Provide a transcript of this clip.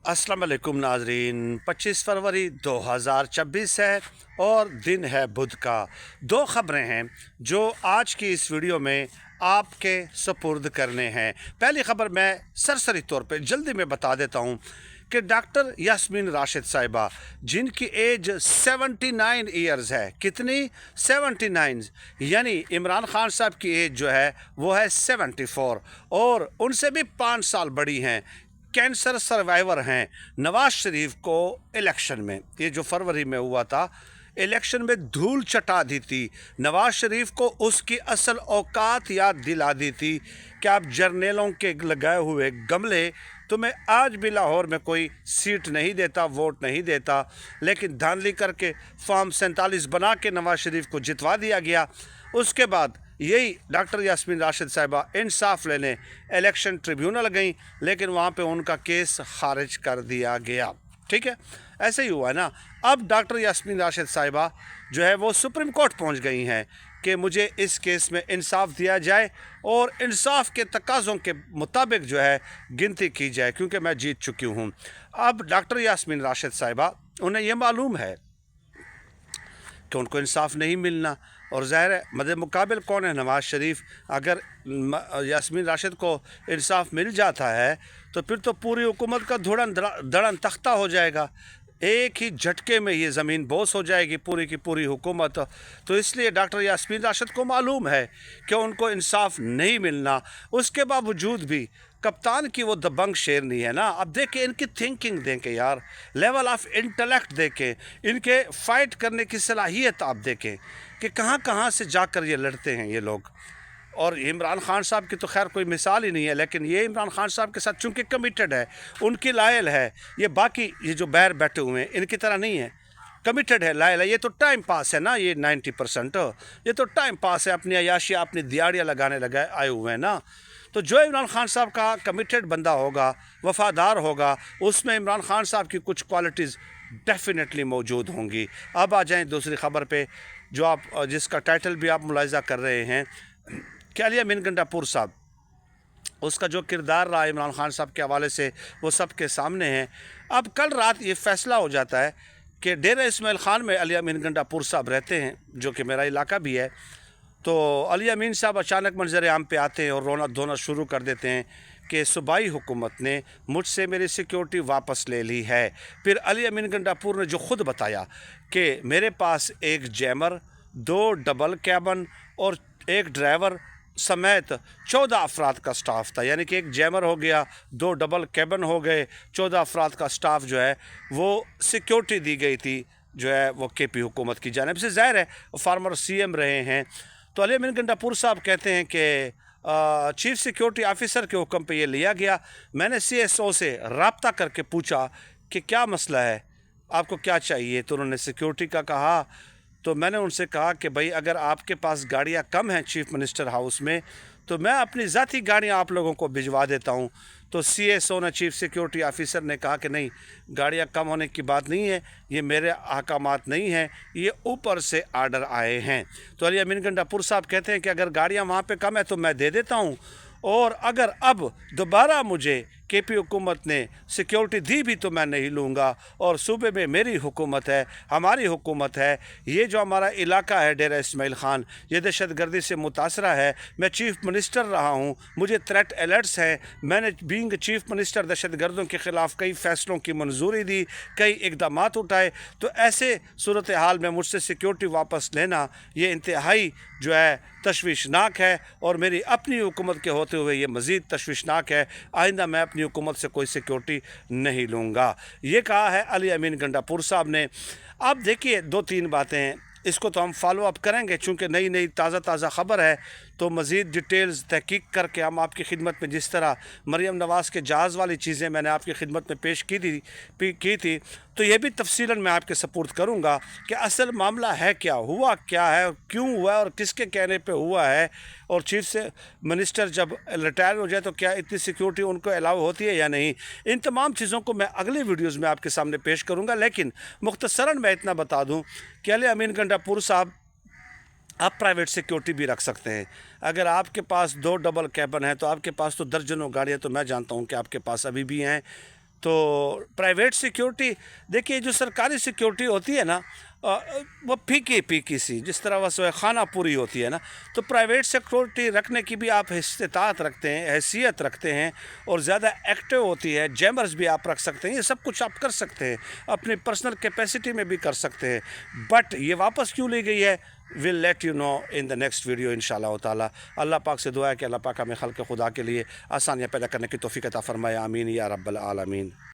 अस्सलाम वालेकुम नाजरीन। 25 फरवरी 2026 है और दिन है बुध का। दो ख़बरें हैं जो आज की इस वीडियो में आपके सुपुर्द करने हैं। पहली ख़बर मैं सरसरी तौर पे जल्दी में बता देता हूँ कि डॉक्टर यास्मीन राशिद साहिबा जिनकी एज 79 ईयर्स है, कितनी 79, यानी इमरान खान साहब की एज जो है वो है 74 और उनसे भी 5 साल बड़ी हैं, कैंसर सर्वाइवर हैं। नवाज शरीफ को इलेक्शन में, ये जो फरवरी में हुआ था, इलेक्शन में धूल चटा दी थी। नवाज शरीफ को उसकी असल औकात याद दिला दी थी कि आप जर्नेलों के लगाए हुए गमले, तुम्हें आज भी लाहौर में कोई सीट नहीं देता, वोट नहीं देता, लेकिन धांधली करके फॉर्म 47 बना के नवाज शरीफ को जितवा दिया गया। उसके बाद यही डॉक्टर यास्मीन राशिद साहिबा इंसाफ लेने इलेक्शन ट्रिब्यूनल गई, लेकिन वहाँ पे उनका केस खारिज कर दिया गया। ठीक है, ऐसे ही हुआ है ना। अब डॉक्टर यास्मीन राशिद साहिबा जो है वो सुप्रीम कोर्ट पहुँच गई हैं कि मुझे इस केस में इंसाफ दिया जाए और इंसाफ के तकाज़ों के मुताबिक जो है गिनती की जाए, क्योंकि मैं जीत चुकी हूँ। अब डॉक्टर यास्मीन राशिद साहिबा, उन्हें यह मालूम है कि उनको इंसाफ नहीं मिलना, और ज़ाहिर है मद्दे मुकाबिल कौन है, नवाज शरीफ। अगर यास्मीन राशिद को इंसाफ मिल जाता है तो फिर तो पूरी हुकूमत का धड़न तख्ता हो जाएगा। एक ही झटके में ये ज़मीन बोस हो जाएगी पूरी की पूरी हुकूमत। तो इसलिए डॉक्टर यास्मीन राशिद को मालूम है कि उनको इंसाफ नहीं मिलना, उसके बावजूद भी कप्तान की वो दबंग शेरनी है ना। अब देखें इनकी थिंकिंग, देखें यार, लेवल ऑफ इंटेलेक्ट देखें, इनके फाइट करने की सलाहियत आप देखें कि कहाँ कहाँ से जाकर ये लड़ते हैं ये लोग। और इमरान खान साहब की तो खैर कोई मिसाल ही नहीं है, लेकिन ये इमरान खान साहब के साथ चूँकि कमिटेड है, उनकी लायल है। ये बाकी ये जो बाहर बैठे हुए हैं इनकी तरह नहीं है, कमिटेड है, लायल है। ये तो टाइम पास है ना, ये 90% ये तो टाइम पास है, अपनी अयाशियाँ अपनी दिहाड़ियाँ लगाने लगा आए हुए हैं ना। तो जो इमरान खान साहब का कमिटेड बंदा होगा, वफ़ादार होगा, उसमें इमरान खान साहब की कुछ क्वालिटीज़ डेफिनेटली मौजूद होंगी। अब आ जाएँ दूसरी ख़बर पे, जो आप जिसका टाइटल भी आप मुलाहिज़ा कर रहे हैं कि अली अमीन गंडापुर साहब, उसका जो किरदार रहा इमरान खान साहब के हवाले से वो सब के सामने है। अब कल रात ये फ़ैसला हो जाता है कि डेरा इस्माइल ख़ान में अली अमीन गंडापुर साहब रहते हैं, जो कि मेरा इलाका भी है। तो अली अमीन साहब अचानक मंजर आम पे आते हैं और रोना धोना शुरू कर देते हैं कि सूबाई हुकूमत ने मुझसे मेरी सिक्योरिटी वापस ले ली है। फिर अली अमीन गंडापुर ने जो ख़ुद बताया कि मेरे पास एक जैमर, 2 डबल कैबन और एक ड्राइवर समेत 14 अफराद का स्टाफ था, यानी कि एक जैमर हो गया, 2 डबल कैबन हो गए, 14 अफराद का स्टाफ जो है वो सिक्योरिटी दी गई थी, जो है वो केपी हुकूमत की जानिब से। ज़ाहिर है फार्मर सीएम रहे हैं। तो अली अमीन गंडापुर साहब कहते हैं कि चीफ सिक्योरिटी ऑफिसर के हुक्म पे ये लिया गया। मैंने सीएसओ से रब्ता करके पूछा कि क्या मसला है, आपको क्या चाहिए, तो उन्होंने सिक्योरिटी का कहा। तो मैंने उनसे कहा कि भाई अगर आपके पास गाड़ियाँ कम हैं चीफ मिनिस्टर हाउस में, तो मैं अपनी ज़ाती गाड़ियाँ आप लोगों को भिजवा देता हूँ। तो सीएसओ ने, चीफ सिक्योरिटी ऑफिसर ने कहा कि नहीं, गाड़ियाँ कम होने की बात नहीं है, ये मेरे अहकामात नहीं हैं, ये ऊपर से आर्डर आए हैं। तो अली अमीन गंडापुर साहब कहते हैं कि अगर गाड़ियाँ वहाँ पे कम है तो मैं दे देता हूँ, और अगर अब दोबारा मुझे केपी हुकूमत ने सिक्योरिटी दी भी तो मैं नहीं लूँगा। और सूबे में मेरी हुकूमत है, हमारी हुकूमत है। ये जो हमारा इलाका है डेरा इस्माइल ख़ान, ये दहशत गर्दी से मुतासरा है। मैं चीफ़ मिनिस्टर रहा हूँ, मुझे थ्रेट अलर्ट्स हैं। मैंने बीइंग चीफ़ मिनिस्टर दहशत गर्दों के ख़िलाफ़ कई फ़ैसलों की मंजूरी दी, कई इक़दामात उठाए। तो ऐसे सूरत हाल में मुझसे सिक्योरिटी वापस लेना ये इंतहाई जो है तशवीशनाक है, और मेरी अपनी हुकूमत के होते हुए ये मज़ीद तशवीशनाक है। आइंदा मैं अपनी हुकूमत से कोई सिक्योरिटी नहीं लूँगा, ये कहा है अली अमीन गंडापुर साहब ने। अब देखिए 2-3 बातें हैं, इसको तो हम फॉलो अप करेंगे, चूँकि नई नई ताज़ा ख़बर है तो मज़ीद डिटेल्स तहकीक करके हम आपकी खिदमत में, जिस तरह मरीम नवाज़ के जहाज़ वाली चीज़ें मैंने आपकी खिदमत में पेश की थी, तो ये भी तफसीलन मैं आपके सपुर्द करूँगा कि असल मामला है क्या, हुआ क्या है, क्यों हुआ है और किसके कहने पे हुआ है। और चीफ से मिनिस्टर जब रिटायर हो जाए तो क्या इतनी सिक्योरिटी उनको अलाउ होती है या नहीं। इन तमाम चीज़ों को मैं अगली वीडियोज़ में आपके सामने पेश करूँगा, लेकिन मुख्तसरन मैं इतना बता दूँ कि अली अमीन गंडापुर साहब, आप प्राइवेट सिक्योरिटी भी रख सकते हैं। अगर आपके पास 2 डबल कैबन है तो आपके पास तो दर्जनों गाड़ियाँ तो मैं जानता हूँ कि आपके पास अभी भी हैं। تو پرائیویٹ سیکیورٹی دیکھیے، جو سرکاری سیکیورٹی ہوتی ہے نا وہ پھیکی سی، جس طرح وہ خانہ پوری ہوتی ہے نا، تو پرائیویٹ سیکیورٹی رکھنے کی بھی آپ استطاعت رکھتے ہیں، حیثیت رکھتے ہیں، اور زیادہ ایکٹیو ہوتی ہے. جیمرز بھی آپ رکھ سکتے ہیں، یہ سب کچھ آپ کر سکتے ہیں، اپنی پرسنل کیپیسٹی میں بھی کر سکتے ہیں. بٹ یہ واپس کیوں لی گئی ہے، we'll let you know in the next video انشاءاللہ تعالی. اللہ پاک سے دعا ہے کہ اللہ پاک ہمیں خلق خدا کے لیے آسانیاں پیدا کرنے کی توفیق عطا فرمائے. آمین یا رب العالمین.